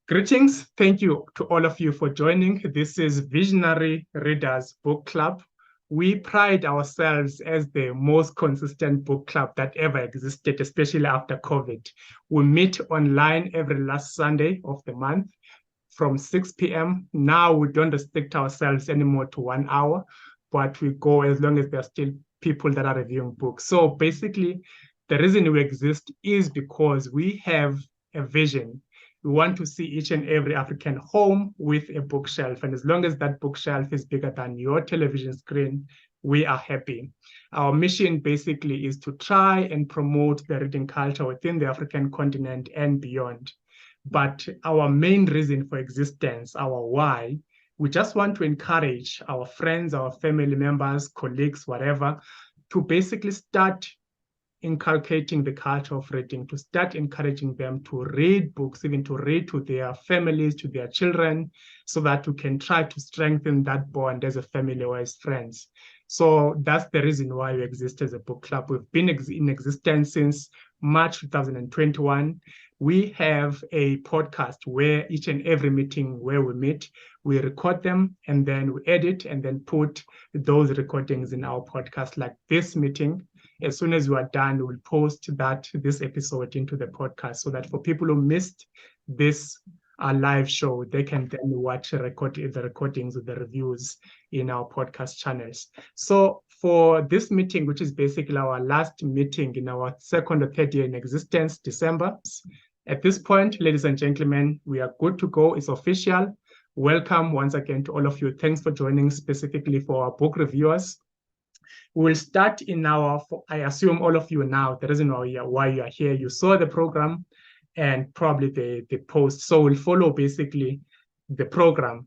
Greetings. Thank you to all of you for joining. This is Visionary Readers Book Club. We pride ourselves as the most consistent book club that ever existed, especially after COVID. We meet online every last Sunday of the month from 6 p.m. Now we don't restrict ourselves anymore to 1 hour, but we go as long as there are still people that are reviewing books. So basically, the reason we exist is because we have a vision. We want to see each and every African home with a bookshelf. And as long as that bookshelf is bigger than your television screen, we are happy. Our mission basically is to try and promote the reading culture within the African continent and beyond. But our main reason for existence, our why, we just want to encourage our friends, our family members, colleagues, whatever, to basically start inculcating the culture of reading, to start encouraging them to read books, even to read to their families, to their children, so that we can try to strengthen that bond as a family or as friends. So that's the reason why we exist as a book club. We've been in existence since March 2021. We have a podcast where each and every meeting where we meet, we record them and then we edit and then put those recordings in our podcast, like this meeting. As soon as we are done, we'll post this episode into the podcast so that for people who missed this live show, they can then watch the recordings of the reviews in our podcast channels. So for this meeting, which is basically our last meeting in our second or third year in existence, December, at this point, ladies and gentlemen, we are good to go. It's official. Welcome once again to all of you. Thanks for joining, specifically for our book reviewers. We will start I assume all of you now, the reason why you are here, you saw the program and probably the post. So we'll follow basically the program,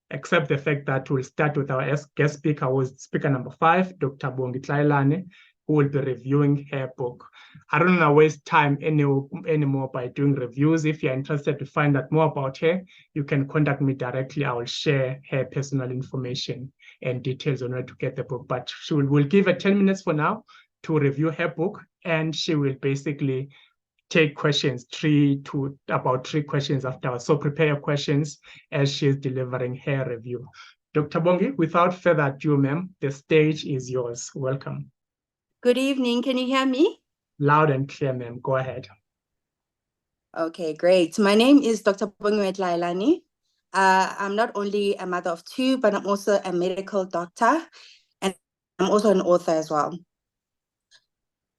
except the fact that we'll start with our guest speaker, who is speaker number 5, Dr. Bongi Tlailane, who will be reviewing her book. I don't want to waste time anymore by doing reviews. If you're interested to find out more about her, you can contact me directly. I will share her personal information and details on where to get the book. But we'll give her 10 minutes for now to review her book, and she will basically take questions, about three questions afterwards. So prepare your questions as she's delivering her review. Dr. Bongi, without further ado, ma'am, the stage is yours. Welcome. Good evening. Can you hear me? Loud and clear, ma'am. Go ahead. Okay, great. My name is Dr. Bongi Tlailane. I'm not only a mother of 2, but I'm also a medical doctor, and I'm also an author as well.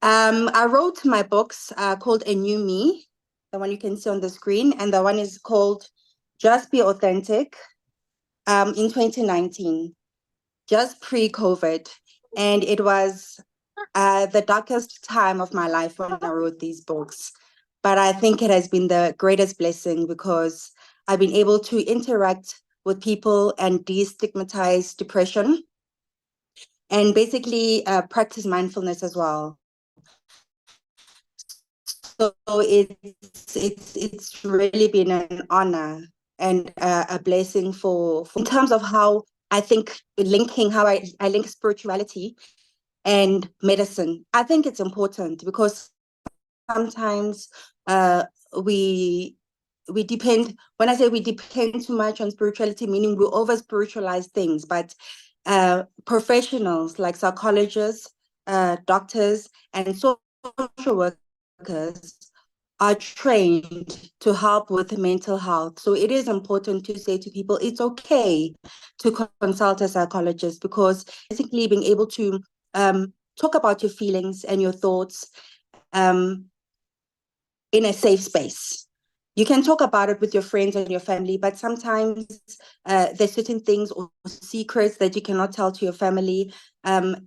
I wrote my books called A New Me, the one you can see on the screen, and the one is called Just Be Authentic in 2019, just pre-COVID. And it was the darkest time of my life when I wrote these books. But I think it has been the greatest blessing because I've been able to interact with people and destigmatize depression and basically practice mindfulness as well. So it's really been an honor and a blessing in terms of how I think how I link spirituality and medicine. I think it's important because sometimes we depend, when I say we depend too much on spirituality, meaning we over spiritualize things, but professionals like psychologists, doctors, and social workers are trained to help with mental health. So it is important to say to people, it's okay to consult a psychologist, because basically being able to talk about your feelings and your thoughts in a safe space. You can talk about it with your friends and your family, but sometimes there's certain things or secrets that you cannot tell to your family.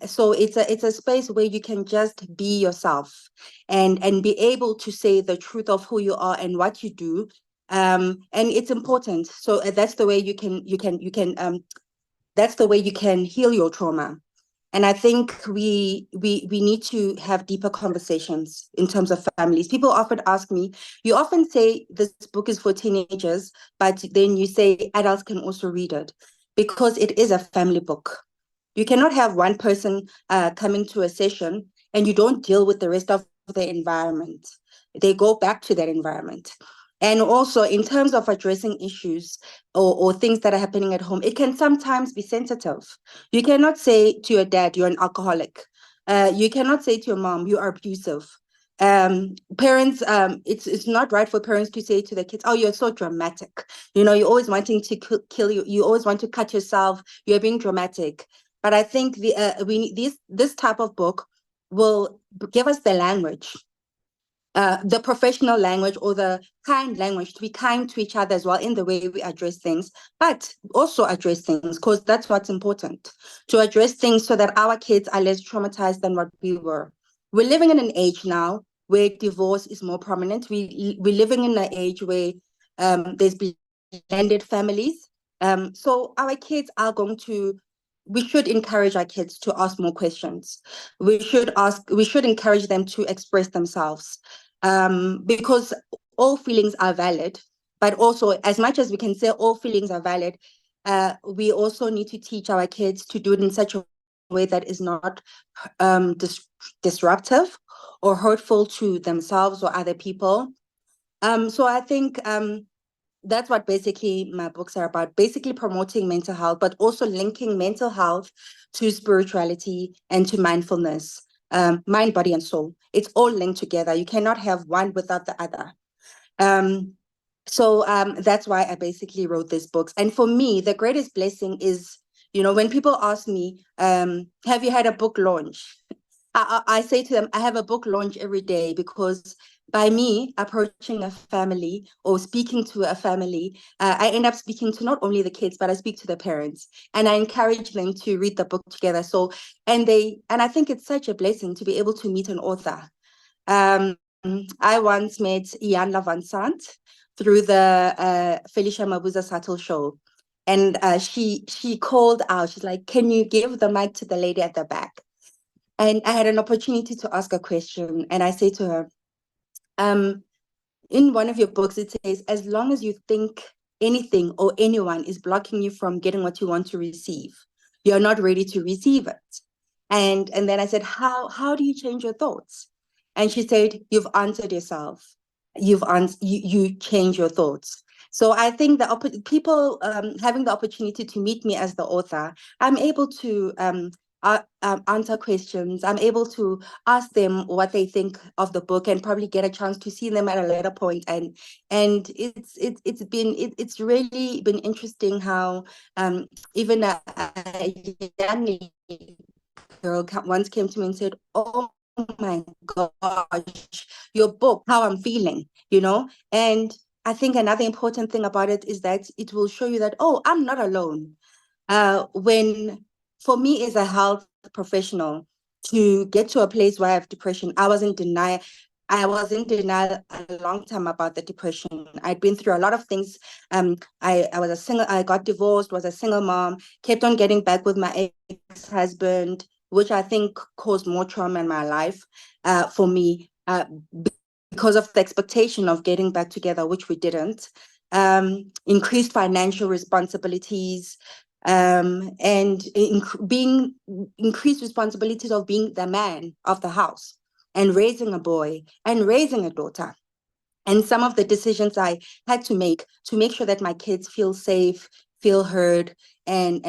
So it's a space where you can just be yourself and be able to say the truth of who you are and what you do. And it's important. So that's the way you can that's the way you can heal your trauma. And I think we need to have deeper conversations in terms of families. People often ask me, you often say this book is for teenagers, but then you say adults can also read it, because it is a family book. You cannot have one person coming to a session and you don't deal with the rest of the environment. They go back to that environment. And also in terms of addressing issues or things that are happening at home, it can sometimes be sensitive. You cannot say to your dad, you're an alcoholic. You cannot say to your mom, you are abusive. Parents, it's not right for parents to say to their kids, oh, you're so dramatic. You're always wanting to kill you. You always want to cut yourself. You're being dramatic. But I think this type of book will give us the language, the professional language or the kind language, to be kind to each other as well in the way we address things, but also address things, because that's what's important, to address things so that our kids are less traumatized than what we were. We're living in an age now where divorce is more prominent. We're living in an age where there's blended families. So our kids are going to, we should encourage our kids to ask more questions. We should encourage them to express themselves, because all feelings are valid. But also, as much as we can say all feelings are valid, we also need to teach our kids to do it in such a way that is not disruptive or hurtful to themselves or other people. So I think that's what basically my books are about, basically promoting mental health, but also linking mental health to spirituality and to mindfulness, mind, body, and soul. It's all linked together. You cannot have one without the other. So that's why I basically wrote these books. And for me, the greatest blessing is, when people ask me, have you had a book launch? I say to them, I have a book launch every day, because by me approaching a family or speaking to a family, I end up speaking to not only the kids, but I speak to the parents, and I encourage them to read the book together. So, and I think it's such a blessing to be able to meet an author. I once met Ian Van Sant through the Felicia Mabuza Sattel show. And she called out, she's like, can you give the mic to the lady at the back? And I had an opportunity to ask a question. And I say to her, in one of your books, it says, as long as you think anything or anyone is blocking you from getting what you want to receive, you're not ready to receive it. And then I said, how do you change your thoughts? And she said, you've answered yourself. You change your thoughts. So I think the people having the opportunity to meet me as the author, I'm able to answer questions. I'm able to ask them what they think of the book, and probably get a chance to see them at a later point. And it's really been interesting how even a young girl once came to me and said, oh my gosh, your book, how I'm feeling, And I think another important thing about it is that it will show you that, oh, I'm not alone. When, for me as a health professional, to get to a place where I have depression, I was in denial. I was in denial a long time about the depression. I'd been through a lot of things. I got divorced, was a single mom, kept on getting back with my ex-husband, which I think caused more trauma in my life for me, because of the expectation of getting back together, which we didn't. Increased financial responsibilities, and increased responsibilities of being the man of the house, and raising a boy and raising a daughter. And some of the decisions I had to make sure that my kids feel safe, feel heard, and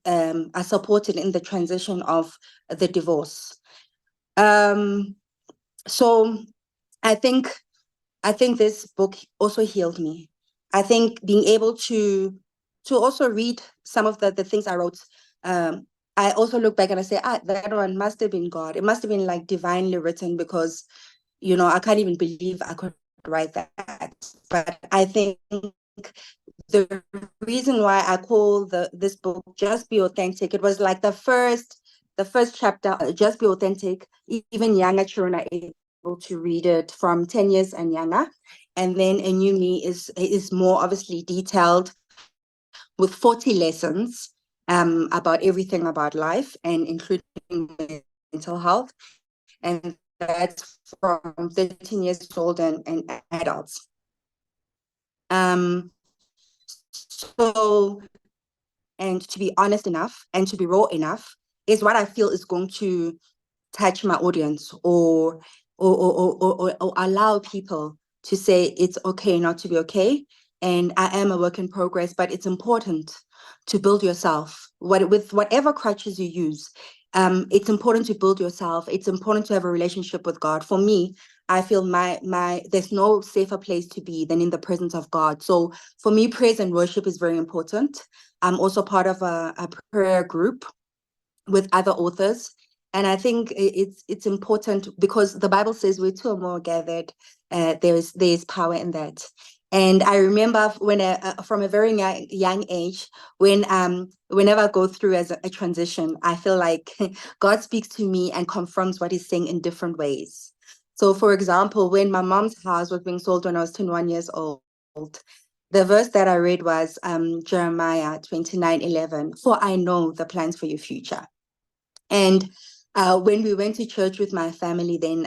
are supported in the transition of the divorce. So I think this book also healed me. I think being able to also read some of the things I wrote, I also look back and I say, that one must have been God. It must have been like divinely written, because, I can't even believe I could write that. But I think the reason why I call this book Just Be Authentic, it was like the first chapter, Just Be Authentic. Even younger children are able to read it, from 10 years and younger. And then A New Me is more obviously detailed, with 40 lessons about everything about life, and including mental health. And that's from 13 years old and adults. So, and to be honest enough and to be raw enough is what I feel is going to touch my audience, or allow people to say it's okay not to be okay. And I am a work in progress, but it's important to build yourself. With whatever crutches you use, it's important to build yourself. It's important to have a relationship with God. For me, I feel there's no safer place to be than in the presence of God. So for me, praise and worship is very important. I'm also part of a prayer group with other authors. And I think it's important because the Bible says we're two or more gathered, there's power in that. And I remember when from a very young age, whenever I go through as a transition, I feel like God speaks to me and confirms what He's saying in different ways. So, for example, when my mom's house was being sold when I was 21 years old, the verse that I read was Jeremiah 29:11. For I know the plans for your future. And when we went to church with my family, then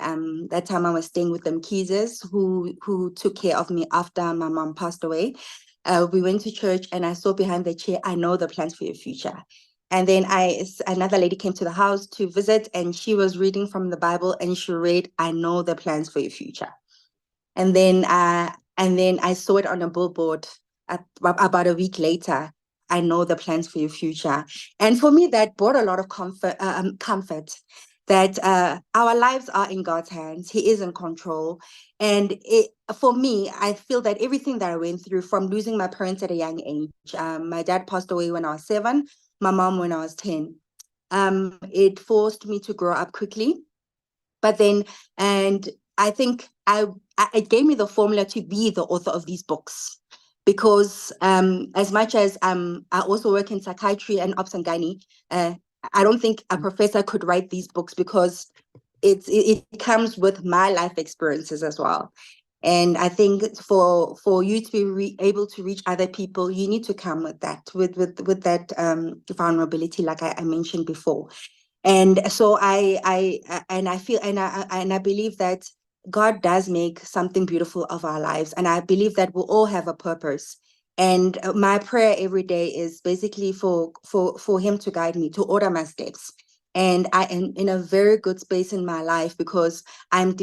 that time I was staying with them Keezers who took care of me after my mom passed away. We went to church and I saw behind the chair, I know the plans for your future. And then another lady came to the house to visit and she was reading from the Bible and she read, I know the plans for your future. And then I saw it on a billboard about a week later. I know the plans for your future. And for me, that brought a lot of comfort that our lives are in God's hands. He is in control. And for me, I feel that everything that I went through, from losing my parents at a young age, my dad passed away when I was 7, my mom when I was 10. It forced me to grow up quickly. But then, and I think it gave me the formula to be the author of these books. Because as much as I also work in psychiatry and ops and gynae, I don't think a professor could write these books because it comes with my life experiences as well. And I think for you to be able to reach other people, you need to come with that vulnerability, like I mentioned before. And so I feel and I believe that God does make something beautiful of our lives, and I believe that we'll all have a purpose. And my prayer every day is basically for Him to guide me, to order my steps. And I am in a very good space in my life because I'm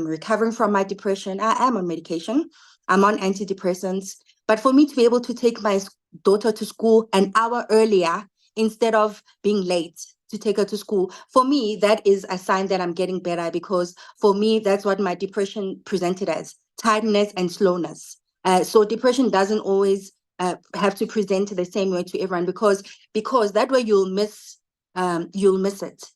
recovering from my depression. I am on medication. I'm on antidepressants. But for me to be able to take my daughter to school an hour earlier instead of being late to take her to school, for me, that is a sign that I'm getting better, because for me, that's what my depression presented as: tiredness and slowness. So depression doesn't always have to present the same way to everyone, because that way you'll miss it.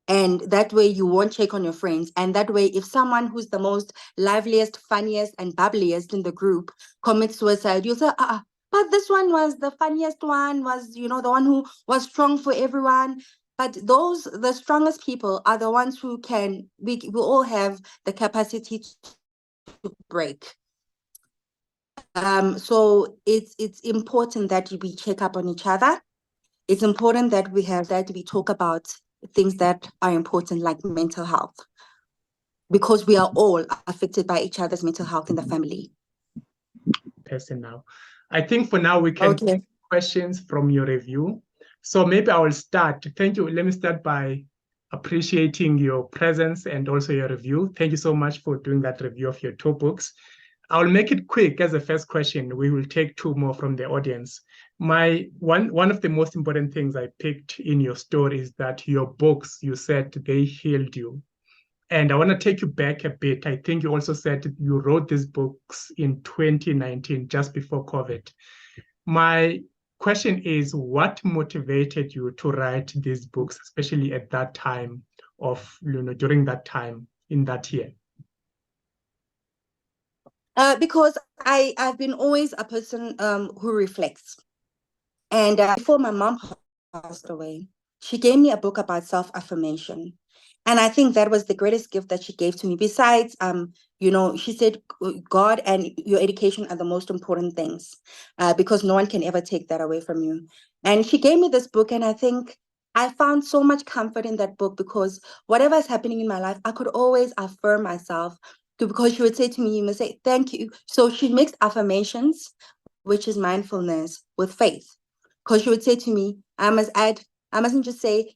And that way you won't check on your friends. And that way, if someone who's the most liveliest, funniest, and bubbliest in the group commits suicide, you'll say, but this one was the funniest one, was, the one who was strong for everyone. But the strongest people are the ones who we all have the capacity to break. So it's important that we check up on each other. It's important that we talk about things that are important, like mental health, because we are all affected by each other's mental health in the family. Person now. I think for now we can take questions from your review. So maybe I will start. Thank you. Let me start by appreciating your presence and also your review. Thank you so much for doing that review of your 2 books. I'll make it quick as a first question. We will take 2 more from the audience. One of the most important things I picked in your story is that your books, you said they healed you. And I want to take you back a bit. I think you also said you wrote these books in 2019, just before COVID. My question is, what motivated you to write these books, especially at that time during that time in that year? Because I've been always a person who reflects. And before my mom passed away, she gave me a book about self-affirmation. And I think that was the greatest gift that she gave to me. Besides, she said, God and your education are the most important things, because no one can ever take that away from you. And she gave me this book, and I think I found so much comfort in that book, because whatever is happening in my life, I could always affirm myself, because she would say to me, you must say, thank you. So she mixed affirmations, which is mindfulness, with faith. Because she would say to me, I mustn't just say,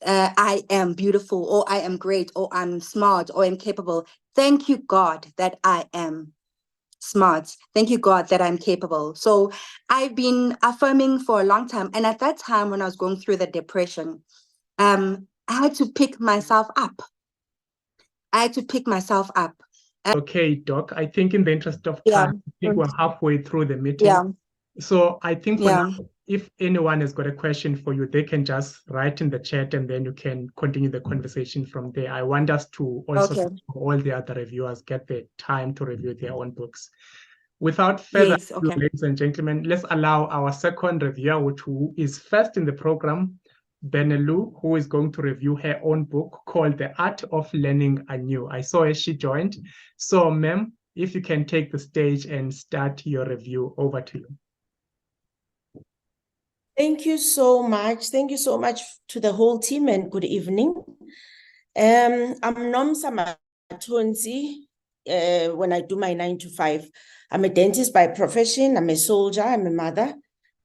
I am beautiful, or I am great, or I'm smart, or I'm capable. Thank you, God, that I am smart. Thank you, God, that I'm capable. So I've been affirming for a long time. And at that time, when I was going through the depression, I had to pick myself up. I had to pick myself up. Okay, Doc, I think in the interest of Yeah. time, I think we're halfway through the meeting. Yeah. So I think for Yeah. now, if anyone has got a question for you, they can just write in the chat and then you can continue the conversation from there. I want us to also, Okay. all the other reviewers, get the time to review their own books. Without further Yes. ado, Okay. ladies and gentlemen, let's allow our second reviewer, who is first in the program, Benelu, who is going to review her own book called The Art of Learning Anew. I saw her, she joined. So, ma'am, if you can take the stage and start your review, over to you. Thank you so much. Thank you so much to the whole team and good evening. I'm Nomsa Matonzi. When I do my 9 to 5, I'm a dentist by profession. I'm a soldier. I'm a mother.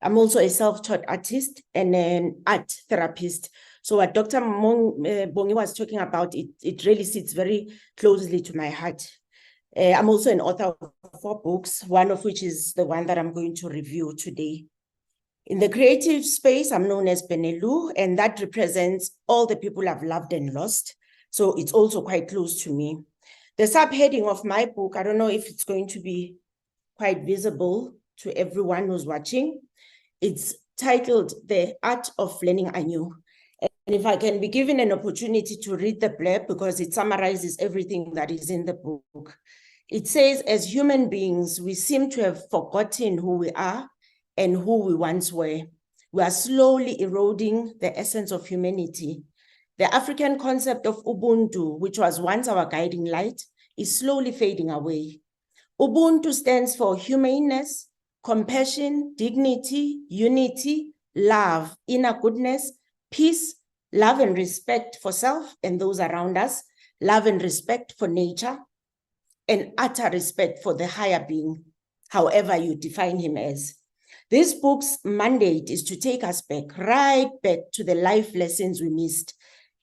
I'm also a self-taught artist and an art therapist. So what Dr. Bongi was talking about, it really sits very closely to my heart. I'm also an author of 4 books, one of which is the one that I'm going to review today. In the creative space, I'm known as Benelu, and that represents all the people I've loved and lost. So it's also quite close to me. The subheading of my book, I don't know if it's going to be quite visible to everyone who's watching. It's titled The Art of Learning Anew. And if I can be given an opportunity to read the blurb, because it summarizes everything that is in the book. It says, as human beings, we seem to have forgotten who we are and who we once were. We are slowly eroding the essence of humanity. The African concept of Ubuntu, which was once our guiding light, is slowly fading away. Ubuntu stands for humaneness, compassion, dignity, unity, love, inner goodness, peace, love and respect for self and those around us, love and respect for nature, and utter respect for the higher being, however you define him as. This book's mandate is to take us back, right back to the life lessons we missed.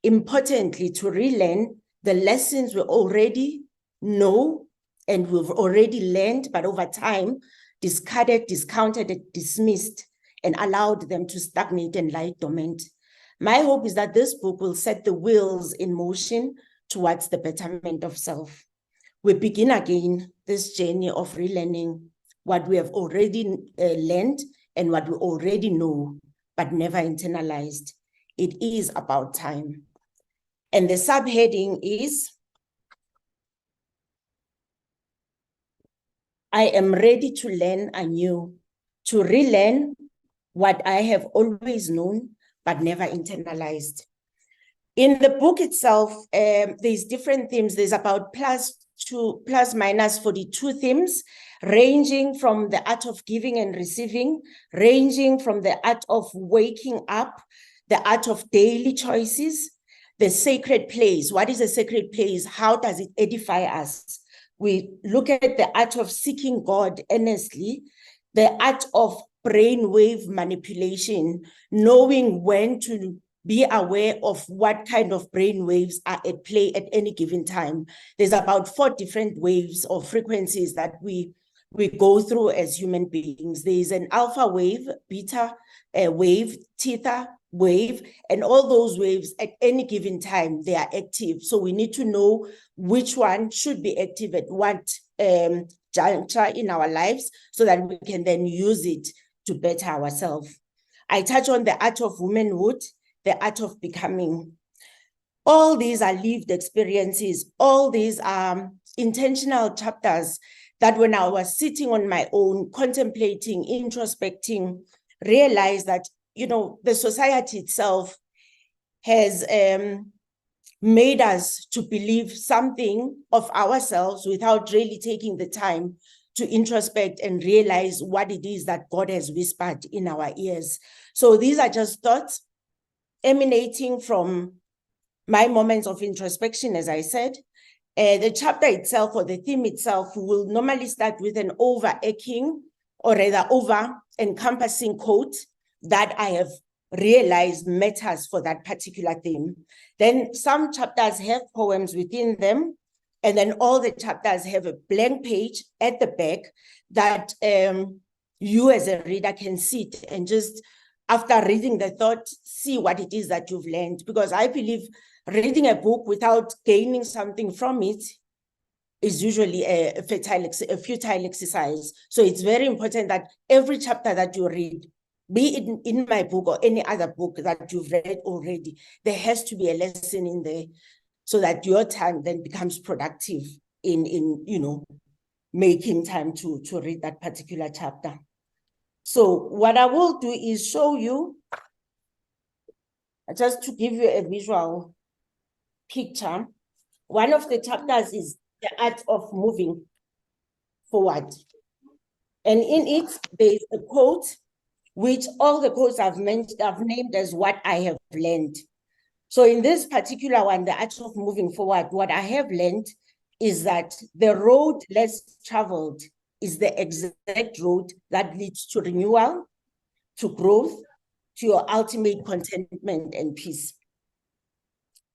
Importantly, to relearn the lessons we already know and we've already learned, but over time, discarded, discounted, and dismissed, and allowed them to stagnate and lie dormant. My hope is that this book will set the wheels in motion towards the betterment of self. We begin again this journey of relearning what we have already learned and what we already know, but never internalized. It is about time. And the subheading is, I am ready to learn anew, to relearn what I have always known, but never internalized. In the book itself, there's different themes. There's about plus minus 42 themes, ranging from the art of giving and receiving, ranging from the art of waking up, the art of daily choices, the sacred place. What is a sacred place? How does it edify us? We look at the art of seeking God earnestly, the art of brainwave manipulation, knowing when to be aware of what kind of brain waves are at play at any given time. There's about 4 different waves or frequencies that we go through as human beings. There's an alpha wave, beta wave, theta wave, and all those waves at any given time, they are active. So we need to know which one should be active at what juncture in our lives so that we can then use it to better ourselves. I touch on the art of womanhood, the art of becoming. All these are lived experiences. All these are intentional chapters that when I was sitting on my own, contemplating, introspecting, realized that, you know, the society itself has made us to believe something of ourselves without really taking the time to introspect and realize what it is that God has whispered in our ears. So these are just thoughts emanating from my moments of introspection, as I said. The chapter itself or the theme itself will normally start with an overarching or rather over-encompassing quote that I have realize matters for that particular theme. Then some chapters have poems within them, and then all the chapters have a blank page at the back that you as a reader can sit and just, after reading the thought, see what it is that you've learned. Because I believe reading a book without gaining something from it is usually a futile exercise. So it's very important that every chapter that you read, be it in my book or any other book that you've read already, there has to be a lesson in there so that your time then becomes productive in making time to read that particular chapter. So what I will do is show you, just to give you a visual picture. One of the chapters is the art of moving forward. And in it, there's a quote, which all the quotes I've named as what I have learned. So in this particular one, the art of moving forward, what I have learned is that the road less traveled is the exact road that leads to renewal, to growth, to your ultimate contentment and peace.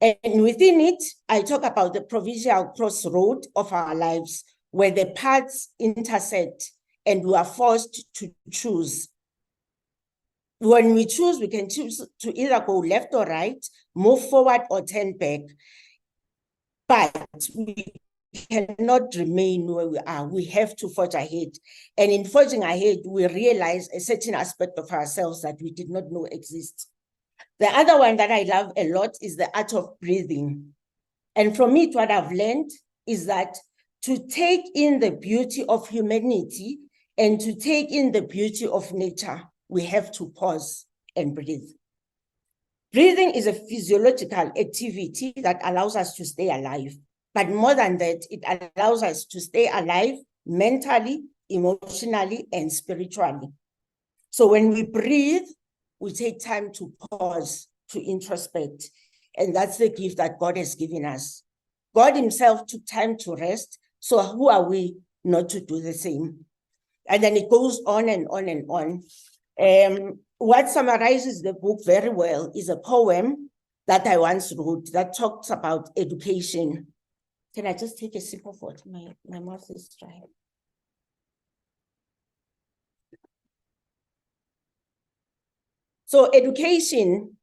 And within it, I talk about the provincial crossroad of our lives, where the paths intersect and we are forced to choose. When we choose, we can choose to either go left or right, move forward or turn back. But we cannot remain where we are. We have to forge ahead. And in forging ahead, we realize a certain aspect of ourselves that we did not know exists. The other one that I love a lot is the art of breathing. And from it, what I've learned is that to take in the beauty of humanity and to take in the beauty of nature, we have to pause and breathe. Breathing is a physiological activity that allows us to stay alive. But more than that, it allows us to stay alive mentally, emotionally, and spiritually. So when we breathe, we take time to pause, to introspect. And that's the gift that God has given us. God himself took time to rest. So who are we not to do the same? And then it goes on and on and on. What summarizes the book very well is a poem that I once wrote that talks about education. Can I just take a sip of water? My mouth is dry. So education,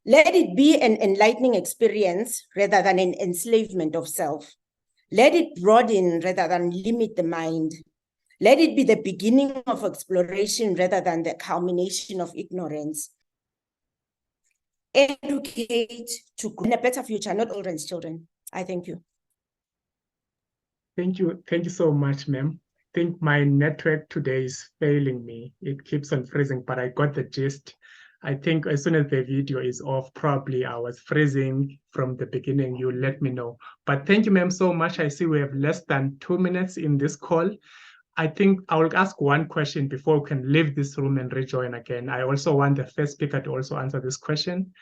let it be an enlightening experience rather than an enslavement of self. Let it broaden rather than limit the mind. Let it be the beginning of exploration rather than the culmination of ignorance. Educate to grow in a better future, not children's children. I thank you. Thank you. Thank you so much, ma'am. I think my network today is failing me. It keeps on freezing, but I got the gist. I think as soon as the video is off, probably I was freezing from the beginning. You let me know. But thank you, ma'am, so much. I see we have less than 2 minutes in this call. I think I will ask one question before we can leave this room and rejoin again. I also want the first speaker to also answer this question.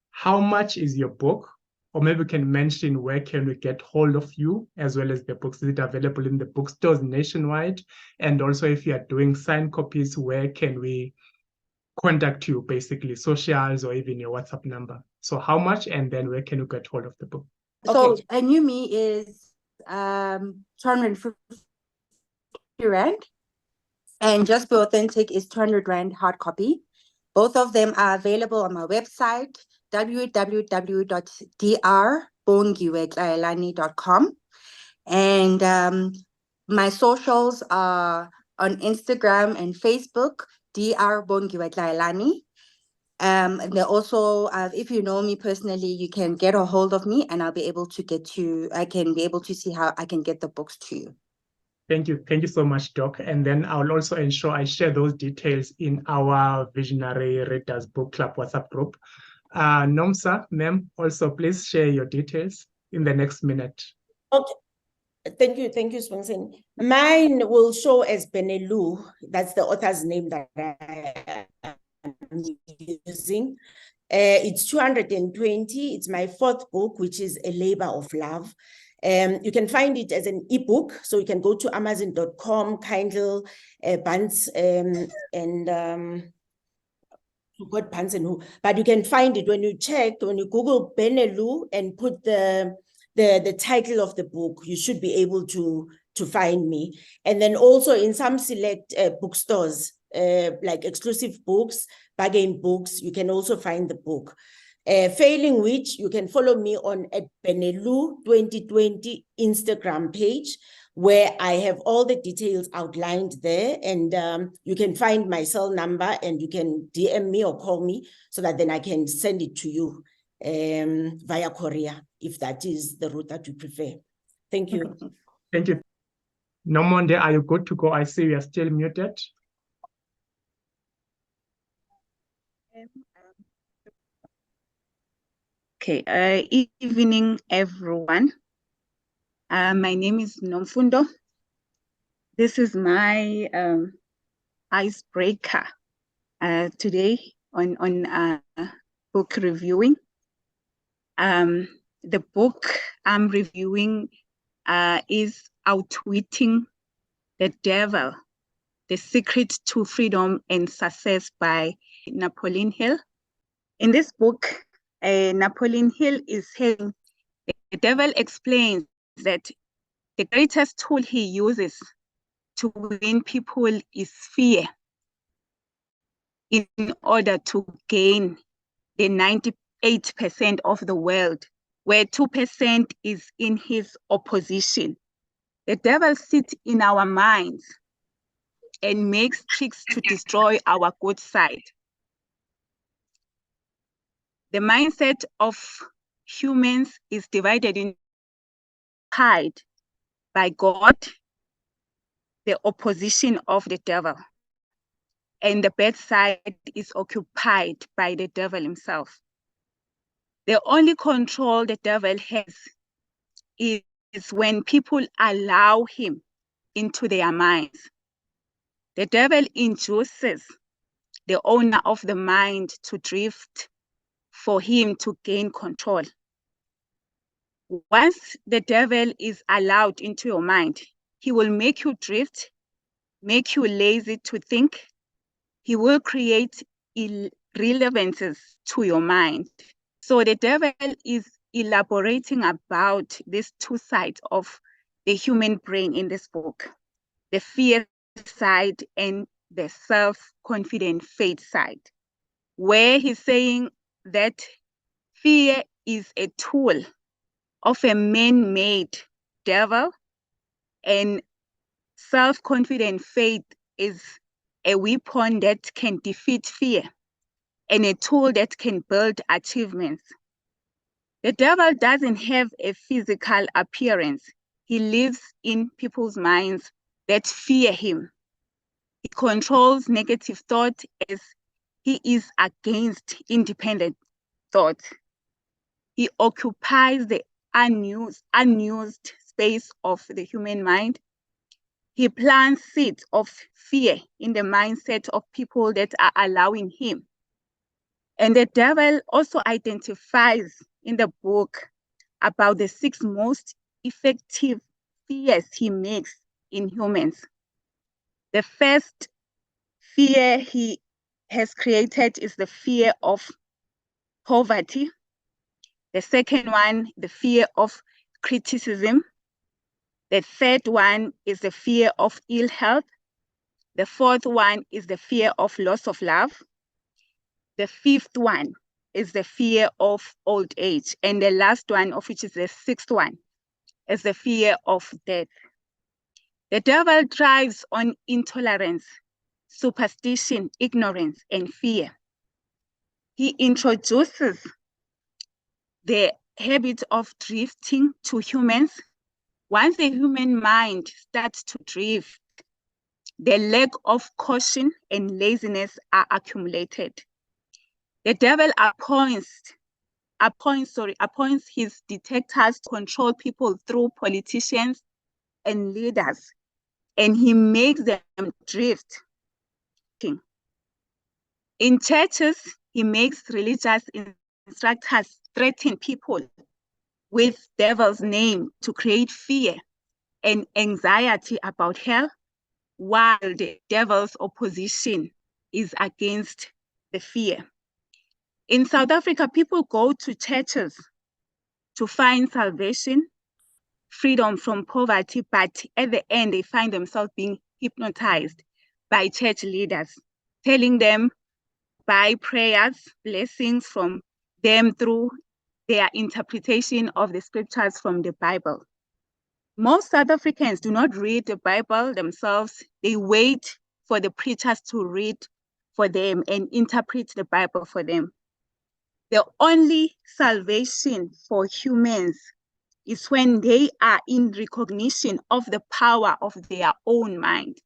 How much is your book? Or maybe we can mention where can we get hold of you as well as the books. Is it available in the bookstores nationwide? And also if you are doing signed copies, where can we contact you, basically socials or even your WhatsApp number? So how much and then where can you get hold of the book? So Okay. a new me is 250 Rand. And Just Be Authentic is 200 Rand hard copy. Both of them are available on my website, www.drbongi.com. And my socials are on Instagram and Facebook, drbongi. And they also, if you know me personally, you can get a hold of me and I'll be able to I can be able to see how I can get the books to you. Thank you. Thank you so much, Doc. And then I'll also ensure I share those details in our Visionary Readers Book Club WhatsApp group. Nomsa, ma'am, also please share your details in the next minute. Okay. Thank you, Spencer. Mine will show as Benelu. That's the author's name that I am using. It's 220. It's my fourth book, which is A Labor of Love. You can find it as an ebook, so you can go to Amazon.com, Kindle, Bunds, and forgot Pants and Who, but you can find it when you Google Benelu and put the title of the book, you should be able to find me. And then also in some select bookstores, like Exclusive Books, Bargain Books, you can also find the book. Failing which, you can follow me on at Benelu 2020 Instagram page, where I have all the details outlined there, and you can find my cell number and you can DM me or call me so that then I can send it to you via courier, if that is the route that you prefer. Thank you. Thank you. Nomonde, are you good to go? I see you are still muted. Okay, evening, everyone. My name is Nomfundo. This is my icebreaker today on book reviewing. The book I'm reviewing is Outwitting the Devil, The Secret to Freedom and Success by Napoleon Hill. In this book, Napoleon Hill is saying the devil explains that the greatest tool he uses to win people is fear in order to gain the 98% of the world, where 2% is in his opposition. The devil sits in our minds and makes tricks to destroy our good side. The mindset of humans is divided in pride by God, the opposition of the devil, and the bad side is occupied by the devil himself. The only control the devil has is when people allow him into their minds. The devil induces the owner of the mind to drift for him to gain control. Once the devil is allowed into your mind, he will make you drift, make you lazy to think. He will create irrelevances to your mind. So the devil is elaborating about these two sides of the human brain in this book, the fear side and the self-confident faith side, where he's saying that fear is a tool of a man-made devil, and self-confident faith is a weapon that can defeat fear and a tool that can build achievements. The devil doesn't have a physical appearance. He lives in people's minds that fear him. He controls negative thought as he is against independent thought. He occupies the unused space of the human mind. He plants seeds of fear in the mindset of people that are allowing him. And the devil also identifies in the book about the 6 most effective fears he makes in humans. The first fear he has created is the fear of poverty. The second one, the fear of criticism. The third one is the fear of ill health. The fourth one is the fear of loss of love. The fifth one is the fear of old age. And the last one, of which is the 6th one, is the fear of death. The devil thrives on intolerance, superstition, ignorance, and fear. He introduces the habit of drifting to humans. Once the human mind starts to drift, the lack of caution and laziness are accumulated. The devil appoints his detectors to control people through politicians and leaders, and he makes them drift. In churches, he makes religious instructors threaten people with devil's name to create fear and anxiety about hell, while the devil's opposition is against the fear. In South Africa, people go to churches to find salvation, freedom from poverty, but at the end, they find themselves being hypnotized by church leaders, telling them by prayers, blessings from them through their interpretation of the scriptures from the Bible. Most South Africans do not read the Bible themselves. They wait for the preachers to read for them and interpret the Bible for them. The only salvation for humans is when they are in recognition of the power of their own mind,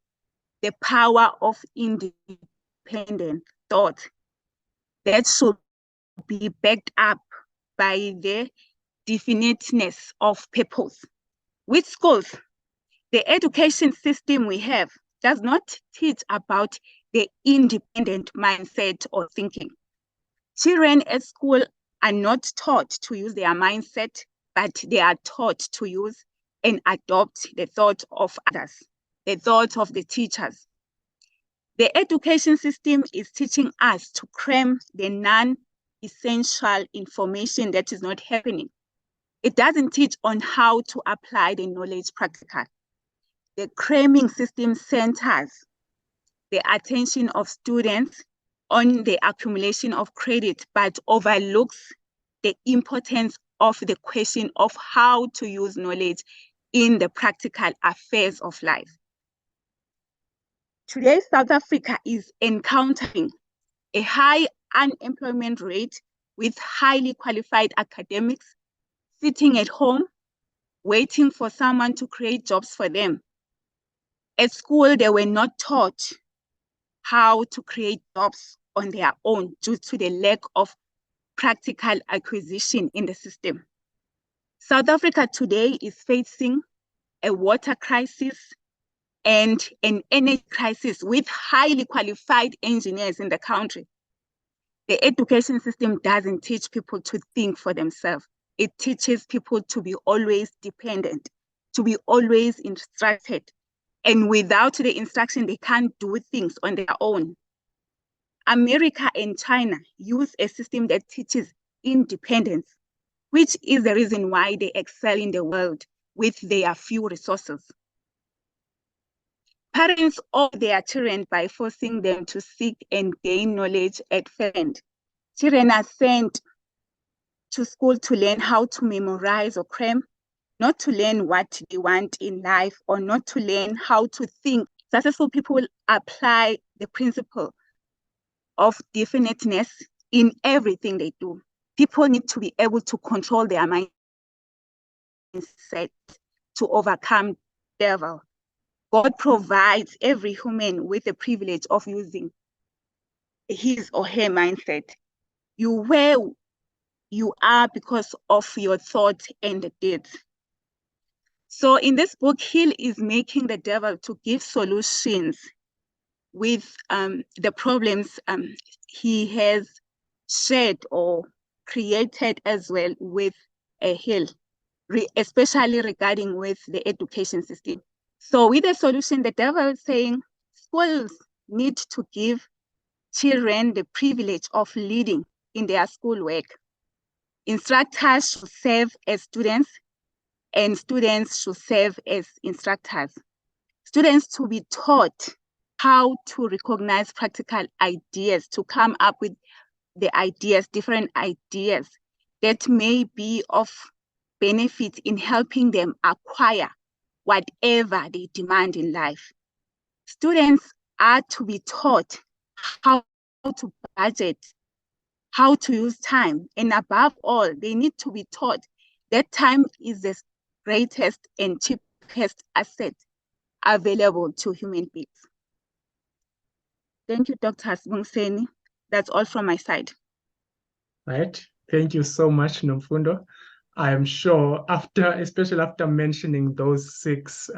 the power of independent thought that should be backed up by the definiteness of purpose. With schools, the education system we have does not teach about the independent mindset or thinking. Children at school are not taught to use their mindset, but they are taught to use and adopt the thought of others, the thought of the teachers. The education system is teaching us to cram the non-essential information that is not happening. It doesn't teach on how to apply the knowledge practically. The cramming system centers the attention of students on the accumulation of credit, but overlooks the importance of the question of how to use knowledge in the practical affairs of life. Today, South Africa is encountering a high unemployment rate with highly qualified academics sitting at home, waiting for someone to create jobs for them. At school, they were not taught how to create jobs on their own due to the lack of practical acquisition in the system. South Africa today is facing a water crisis and an energy crisis with highly qualified engineers in the country. The education system doesn't teach people to think for themselves. It teaches people to be always dependent, to be always instructed. And without the instruction, they can't do things on their own. America and China use a system that teaches independence, which is the reason why they excel in the world with their few resources. Parents owe their children by forcing them to seek and gain knowledge at first hand. Children are sent to school to learn how to memorize or cram, not to learn what they want in life or not to learn how to think. Successful people apply the principle of definiteness in everything they do. People need to be able to control their mindset to overcome devil. God provides every human with the privilege of using his or her mindset. You where you are because of your thought and the deeds. So in this book, Hill is making the devil to give solutions with the problems he has shared or created as well with Hill, especially regarding with the education system. So with the solution, the devil is saying schools need to give children the privilege of leading in their schoolwork. Instructors should serve as students, and students should serve as instructors. Students to be taught how to recognize practical ideas, to come up with the ideas, different ideas that may be of benefit in helping them acquire whatever they demand in life. Students are to be taught how to budget, how to use time, and above all, they need to be taught that time is the greatest and cheapest asset available to human beings. Thank you, Dr. Hasbungseni. That's all from my side. Right. Thank you so much, Nomfundo. I am sure especially after mentioning those 6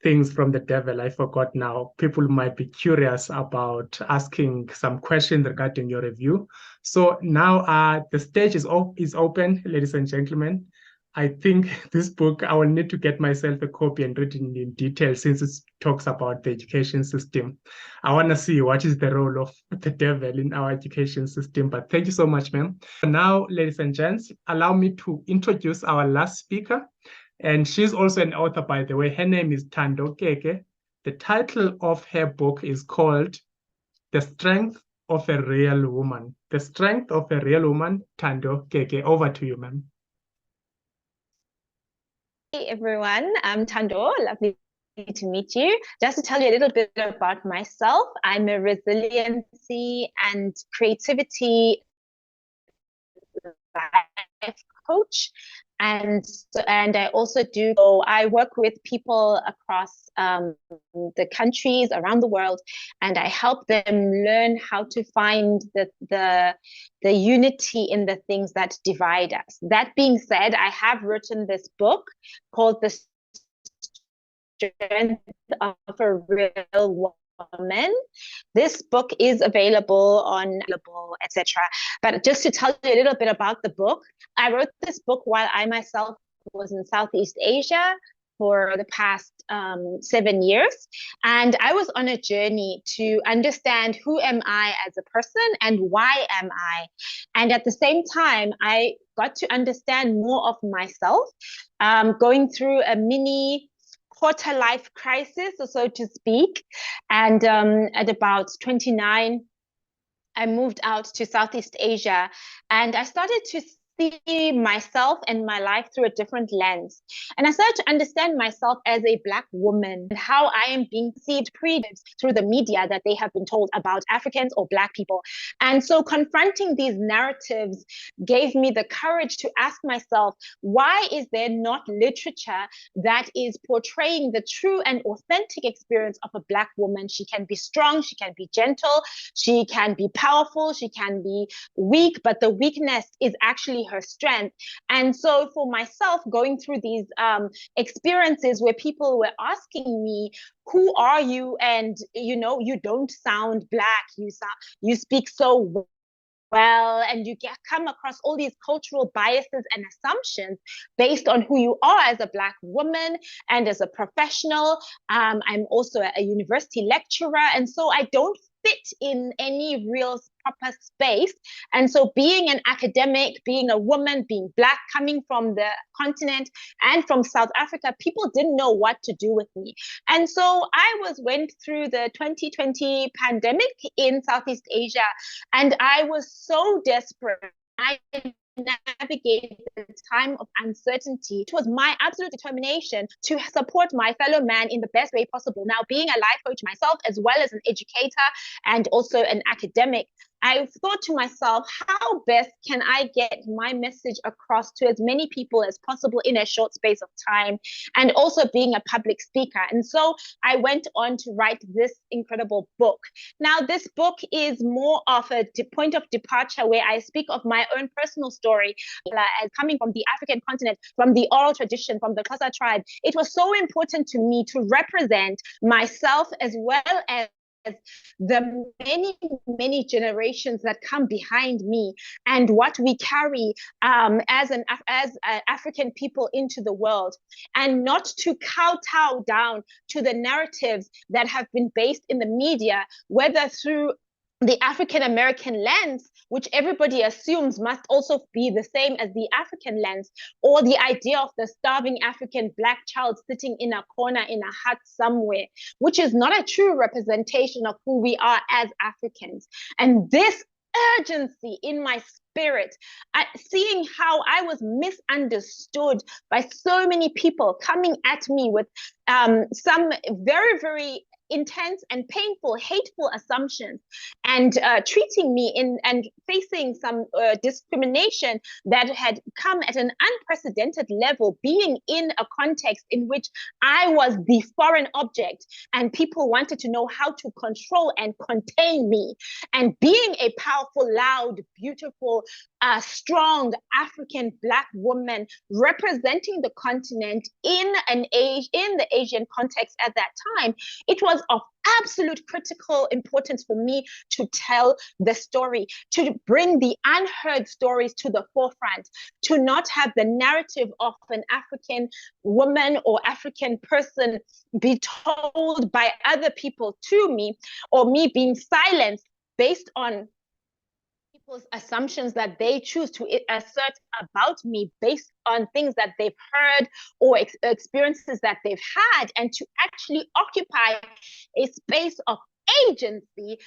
things from the devil, I forgot now, people might be curious about asking some questions regarding your review. So now the stage is open, ladies and gentlemen. I think this book, I will need to get myself a copy and read it in detail since it talks about the education system. I want to see what is the role of the devil in our education system. But thank you so much, ma'am. Now, ladies and gents, allow me to introduce our last speaker. And she's also an author, by the way. Her name is Thando Keke. The title of her book is called The Strength of a Real Woman. The Strength of a Real Woman, Thando Keke. Over to you, ma'am. Hey everyone, I'm Thando. Lovely to meet you. Just to tell you a little bit about myself, I'm a resiliency and creativity life coach, and I also I work with people across the countries around the world, and I help them learn how to find the unity in the things that divide us. That being said, I have written this book called The Strength of a Real Woman. This book is available on etc. But just to tell you a little bit about the book, I wrote this book while I myself was in Southeast Asia for the past 7 years. And I was on a journey to understand who am I as a person and why am I? And at the same time, I got to understand more of myself, going through a mini quarter life crisis, so to speak. And at about 29, I moved out to Southeast Asia, and I started to see myself and my life through a different lens. And I started to understand myself as a Black woman and how I am being perceived through the media that they have been told about Africans or Black people. And so confronting these narratives gave me the courage to ask myself, why is there not literature that is portraying the true and authentic experience of a Black woman? She can be strong, she can be gentle, she can be powerful, she can be weak, but the weakness is actually her strength. And so for myself, going through these experiences where people were asking me, who are you? And you don't sound Black, you speak so well, and you come across all these cultural biases and assumptions based on who you are as a Black woman and as a professional. I'm also a university lecturer, and so I don't fit in any real proper space. And so being an academic, being a woman, being Black, coming from the continent and from South Africa, people didn't know what to do with me. And so I went through the 2020 pandemic in Southeast Asia, and I was so desperate. I navigate the time of uncertainty. It was my absolute determination to support my fellow man in the best way possible. Now, being a life coach myself, as well as an educator and also an academic, I thought to myself, how best can I get my message across to as many people as possible in a short space of time, and also being a public speaker. And so I went on to write this incredible book. Now, this book is more of a point of departure where I speak of my own personal story as coming from the African continent, from the oral tradition, from the Xhosa tribe. It was so important to me to represent myself as well as the many generations that come behind me, and what we carry as African people into the world, and not to kowtow down to the narratives that have been based in the media, whether through the African American lens, which everybody assumes must also be the same as the African lens, or the idea of the starving African Black child sitting in a corner in a hut somewhere, which is not a true representation of who we are as Africans. And this urgency in my spirit, seeing how I was misunderstood by so many people coming at me with some very, very intense and painful, hateful assumptions, and treating me and facing some discrimination that had come at an unprecedented level, being in a context in which I was the foreign object and people wanted to know how to control and contain me, and being a powerful, loud, beautiful, a strong African Black woman representing the continent in the Asian context at that time, it was of absolute critical importance for me to tell the story, to bring the unheard stories to the forefront, to not have the narrative of an African woman or African person be told by other people to me, or me being silenced based on people's assumptions that they choose to assert about me based on things that they've heard or experiences that they've had, and to actually occupy a space of agency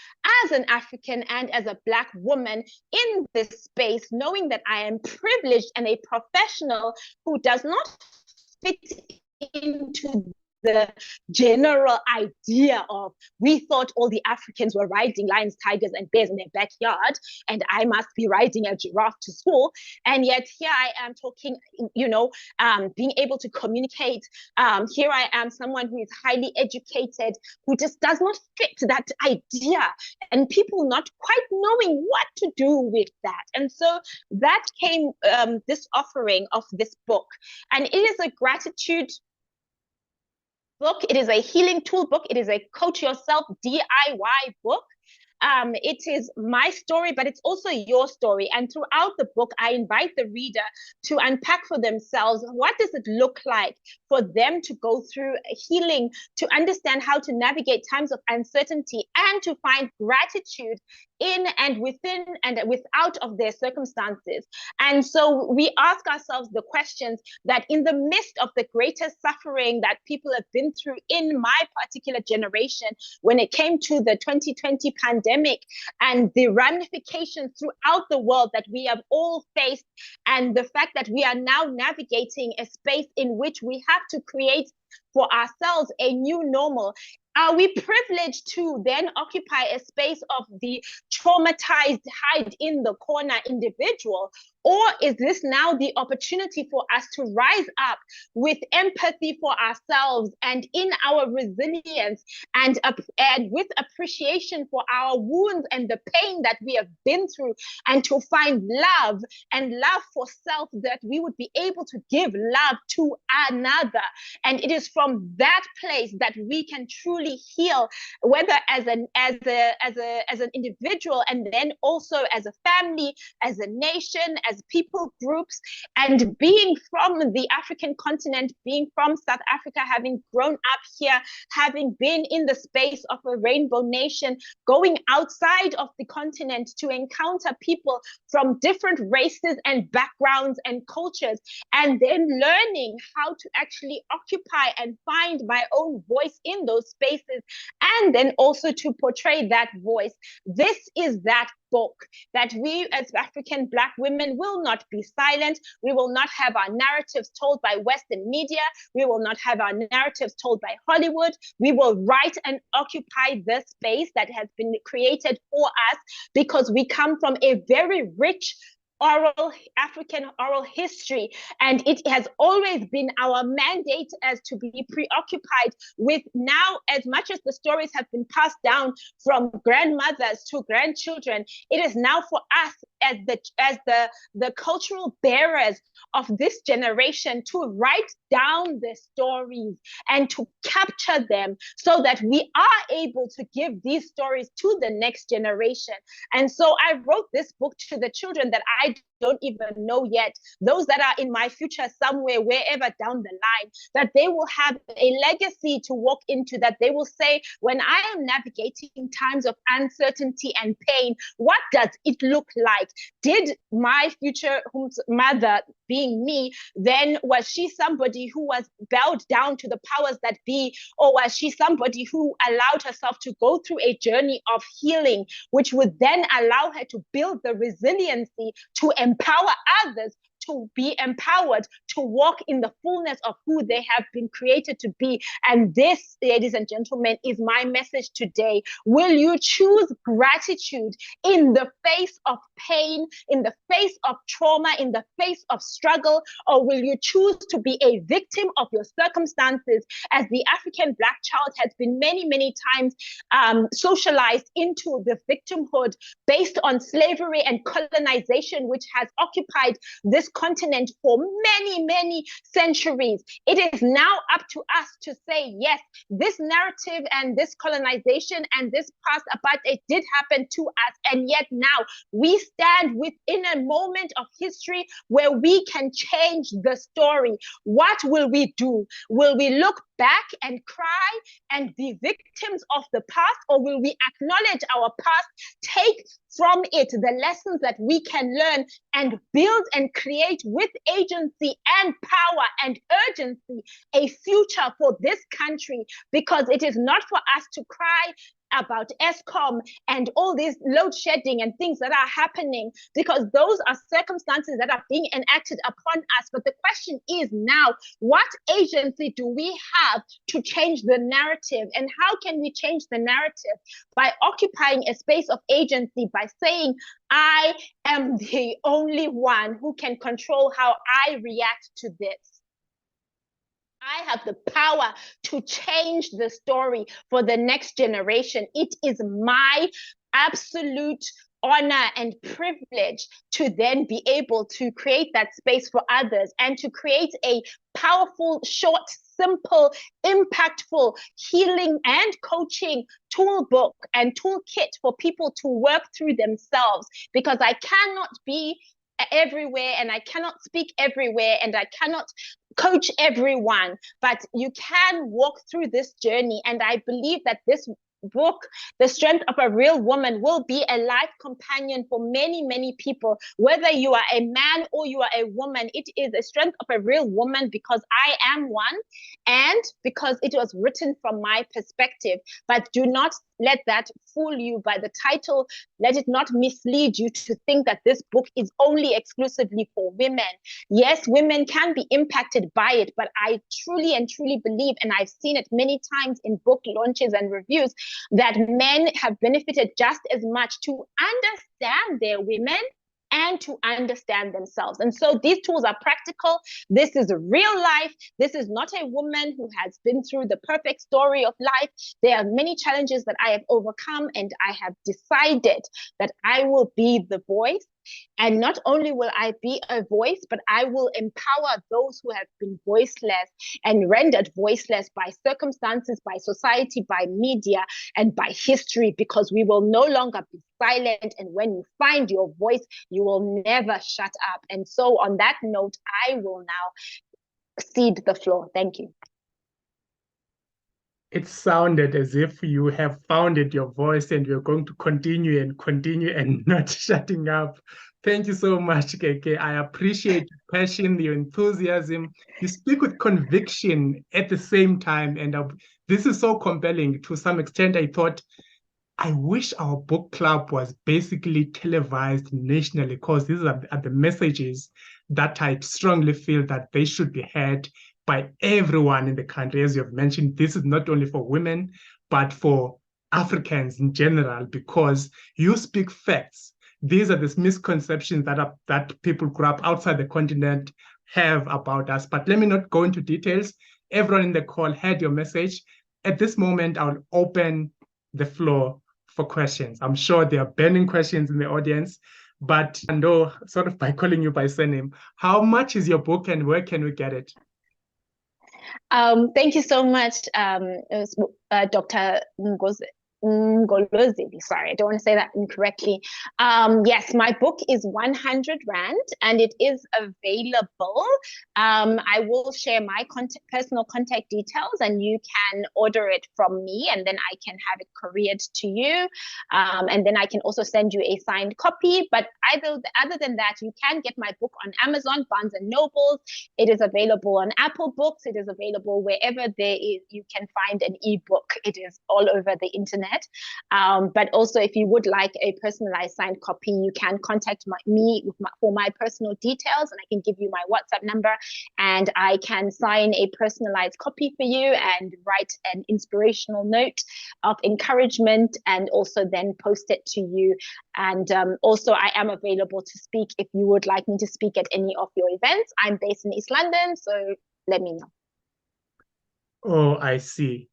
as an African and as a Black woman in this space, knowing that I am privileged and a professional who does not fit into the general idea of, we thought all the Africans were riding lions, tigers, and bears in their backyard, and I must be riding a giraffe to school. And yet here I am talking, being able to communicate. Here I am, someone who is highly educated, who just does not fit that idea, and people not quite knowing what to do with that. And so that came this offering of this book. And it is a gratitude book. It is a healing tool book. It is a coach yourself DIY book. It is my story, but it's also your story. And throughout the book, I invite the reader to unpack for themselves, what does it look like for them to go through healing, to understand how to navigate times of uncertainty, and to find gratitude in and within and without of their circumstances. And so we ask ourselves the questions that in the midst of the greatest suffering that people have been through in my particular generation, when it came to the 2020 pandemic and the ramifications throughout the world that we have all faced, and the fact that we are now navigating a space in which we have to create for ourselves a new normal. Are we privileged to then occupy a space of the traumatized, hide in the corner individual? Or is this now the opportunity for us to rise up with empathy for ourselves and in our resilience, and with appreciation for our wounds and the pain that we have been through, and to find love and love for self, that we would be able to give love to another? And it is from that place that we can truly heal, whether as an individual, and then also as a family, as a nation, as people groups. And being from the African continent, being from South Africa, having grown up here, having been in the space of a rainbow nation, going outside of the continent to encounter people from different races and backgrounds and cultures, and then learning how to actually occupy and find my own voice in those spaces, and then also to portray that voice. This is that book that we as African Black women will not be silent. We will not have our narratives told by Western media. We will not have our narratives told by Hollywood. We will write and occupy the space that has been created for us, because we come from a very rich African oral history, and it has always been our mandate as to be preoccupied with, now, as much as the stories have been passed down from grandmothers to grandchildren, it is now for us as the cultural bearers of this generation to write down the stories and to capture them, so that we are able to give these stories to the next generation. And so I wrote this book to the children that I don't even know yet, those that are in my future somewhere, wherever down the line, that they will have a legacy to walk into, that they will say, when I am navigating times of uncertainty and pain, what does it look like? Did my future mother, being me, then was she somebody who was bowed down to the powers that be, or was she somebody who allowed herself to go through a journey of healing, which would then allow her to build the resiliency to empower others to be empowered to walk in the fullness of who they have been created to be. And this, ladies and gentlemen, is my message today. Will you choose gratitude in the face of pain, in the face of trauma, in the face of struggle, or will you choose to be a victim of your circumstances, as the African Black child has been many, many times socialized into the victimhood based on slavery and colonization, which has occupied this continent for many, many centuries. It is now up to us to say, yes, this narrative and this colonization and this past apartheid did happen to us, and yet now we stand within a moment of history where we can change the story. What will we do? Will we look back and cry and be victims of the past, or will we acknowledge our past, take from it the lessons that we can learn, and build and create with agency and power and urgency a future for this country? Because it is not for us to cry about ESCOM and all these load shedding and things that are happening, because those are circumstances that are being enacted upon us. But the question is now, what agency do we have to change the narrative? And how can we change the narrative? By occupying a space of agency, by saying, I am the only one who can control how I react to this. I have the power to change the story for the next generation. It is my absolute honor and privilege to then be able to create that space for others and to create a powerful, short, simple, impactful healing and coaching toolbook and toolkit for people to work through themselves, because I cannot be everywhere and I cannot speak everywhere and I cannot coach everyone, but you can walk through this journey. And I believe that this book, The Strength of a Real Woman, will be a life companion for many, many people. Whether you are a man or you are a woman, it is a strength of a real woman because I am one and because it was written from my perspective. But do not let that fool you by the title. Let it not mislead you to think that this book is only exclusively for women. Yes, women can be impacted by it, but I truly and truly believe, and I've seen it many times in book launches and reviews, that men have benefited just as much to understand their women and to understand themselves. And so these tools are practical. This is real life. This is not a woman who has been through the perfect story of life. There are many challenges that I have overcome, and I have decided that I will be the voice. And not only will I be a voice, but I will empower those who have been voiceless and rendered voiceless by circumstances, by society, by media, and by history, because we will no longer be silent. And when you find your voice, you will never shut up. And so on that note, I will now cede the floor. Thank you. It sounded as if you have founded your voice and you're going to continue and not shutting up. Thank you so much, KK. I appreciate your passion, your enthusiasm. You speak with conviction at the same time. And this is so compelling. To some extent, I thought, I wish our book club was basically televised nationally, because these are the messages that I strongly feel that they should be heard by everyone in the country. As you have mentioned, this is not only for women, but for Africans in general, because you speak facts. These are the misconceptions that people who grew up outside the continent have about us. But let me not go into details. Everyone in the call heard your message. At this moment, I'll open the floor for questions. I'm sure there are burning questions in the audience, but I know, sort of by calling you by surname, how much is your book and where can we get it? Thank you so much, Dr. Ngolozi. Sorry, I don't want to say that incorrectly. Yes, my book is 100 Rand and it is available. I will share my personal contact details and you can order it from me and then I can have it couriered to you. And then I can also send you a signed copy. But other than that, you can get my book on Amazon, Barnes & Noble. It is available on Apple Books. It is available wherever you can find an ebook. It is all over the internet. internet. But also, if you would like a personalized signed copy, you can contact me for my personal details, and I can give you my WhatsApp number, and I can sign a personalized copy for you and write an inspirational note of encouragement, and also then post it to you. And also, I am available to speak if you would like me to speak at any of your events. I'm based in East London, so let me know. Oh, I see.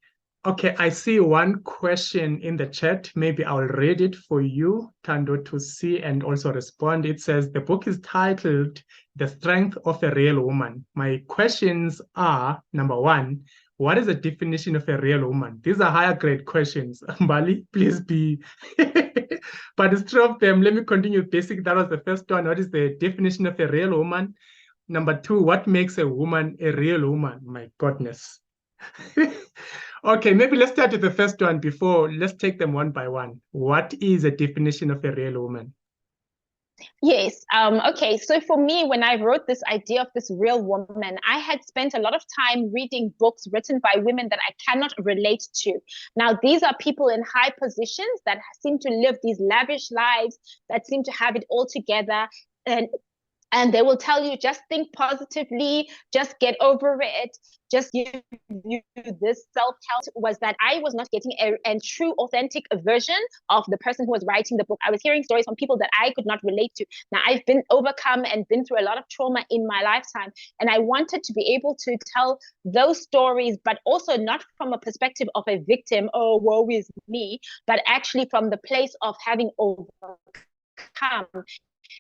Okay, I see one question in the chat. Maybe I'll read it for you, Tando, to see and also respond. It says, the book is titled The Strength of a Real Woman. My questions are, number one, what is the definition of a real woman? These are higher grade questions. Mbali, please be. But it's three of them. Let me continue with basic. That was the first one. What is the definition of a real woman? Number two, what makes a woman a real woman? My goodness. Okay, maybe let's start with the first one before. Let's take them one by one. What is a definition of a real woman? Yes. Okay. So for me, when I wrote this idea of this real woman, I had spent a lot of time reading books written by women that I cannot relate to. Now, these are people in high positions that seem to live these lavish lives, that seem to have it all together. And they will tell you, just think positively, just get over it, just give you this self-help. Was that I was not getting a true, authentic version of the person who was writing the book. I was hearing stories from people that I could not relate to. Now, I've been overcome and been through a lot of trauma in my lifetime, and I wanted to be able to tell those stories, but also not from a perspective of a victim, oh, woe is me, but actually from the place of having overcome,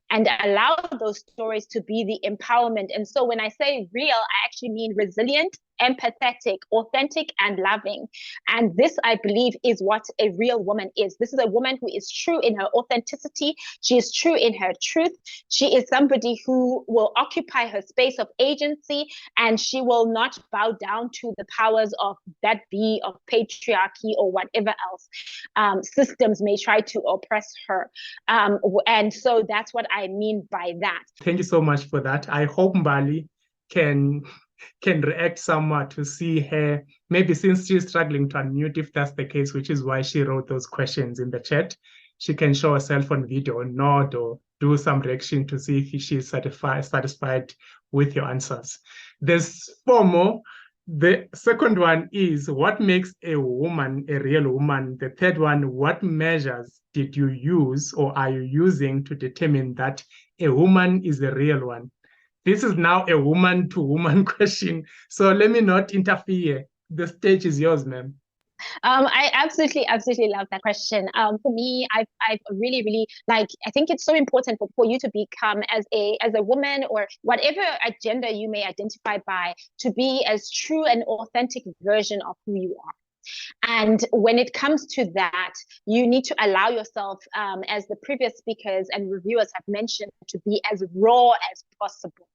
and allow those stories to be the empowerment. And so when I say real, I actually mean resilient, empathetic, authentic, and loving. And this, I believe, is what a real woman is. This is a woman who is true in her authenticity. She is true in her truth. She is somebody who will occupy her space of agency, and she will not bow down to the powers of that be of patriarchy or whatever else systems may try to oppress her. And so that's what I mean by that. Thank you so much for that. I hope Mbali can react somewhat to see her, maybe since she's struggling to unmute, if that's the case, which is why she wrote those questions in the chat. She can show herself on video or nod or do some reaction to see if she's satisfied with your answers. There's four more. The second one is, what makes a woman a real woman? The third one, what measures did you use or are you using to determine that a woman is a real one? This is now a woman-to-woman question, so let me not interfere. The stage is yours, ma'am. I absolutely love that question. For me, I've really like, I think it's so important for you to become as a woman, or whatever gender you may identify by, to be as true and authentic version of who you are. And when it comes to that, you need to allow yourself, as the previous speakers and reviewers have mentioned, to be as raw as possible.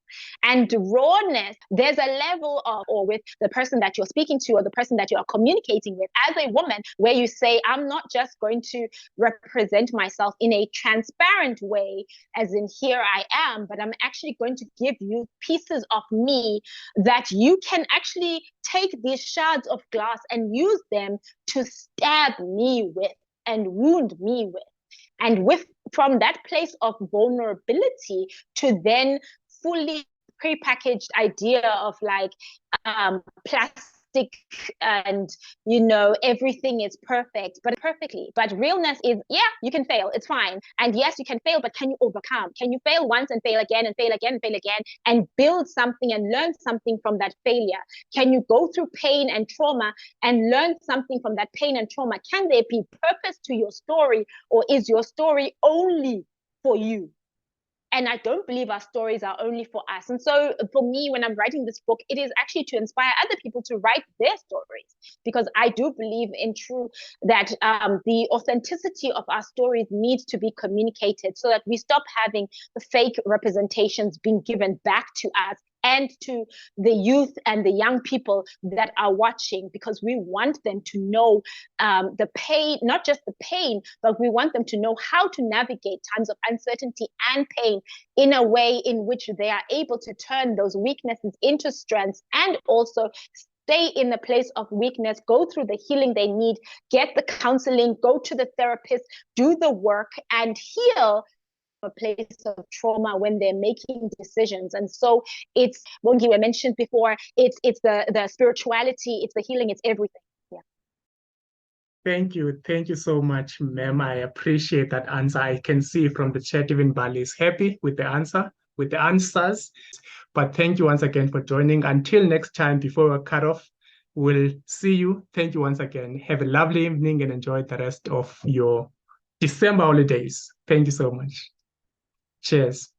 And rawness, there's a level of, or with the person that you're speaking to or the person that you are communicating with as a woman, where you say, I'm not just going to represent myself in a transparent way, as in here I am, but I'm actually going to give you pieces of me that you can actually take these shards of glass and use them to stab me with and wound me with. And from that place of vulnerability to then fully prepackaged idea of like plastic and everything is perfect, but perfectly. But realness is, yeah, you can fail, it's fine. And yes, you can fail, but can you overcome? Can you fail once and fail again and fail again and fail again and build something and learn something from that failure? Can you go through pain and trauma and learn something from that pain and trauma? Can there be purpose to your story, or is your story only for you? And I don't believe our stories are only for us. And so for me, when I'm writing this book, it is actually to inspire other people to write their stories, because I do believe in that the authenticity of our stories needs to be communicated, so that we stop having the fake representations being given back to us and to the youth and the young people that are watching, because we want them to know the pain, not just the pain, but we want them to know how to navigate times of uncertainty and pain in a way in which they are able to turn those weaknesses into strengths, and also stay in a place of weakness, go through the healing they need, get the counseling, go to the therapist, do the work, and heal a place of trauma when they're making decisions. And so it's, Bongi, we mentioned before, it's the spirituality, it's the healing, it's everything. Yeah. Thank you so much, ma'am. I appreciate that answer. I can see from the chat even Bali is happy with the answers. But thank you once again for joining. Until next time, before we cut off, we'll see you. Thank you once again. Have a lovely evening and enjoy the rest of your December holidays. Thank you so much. Cheers.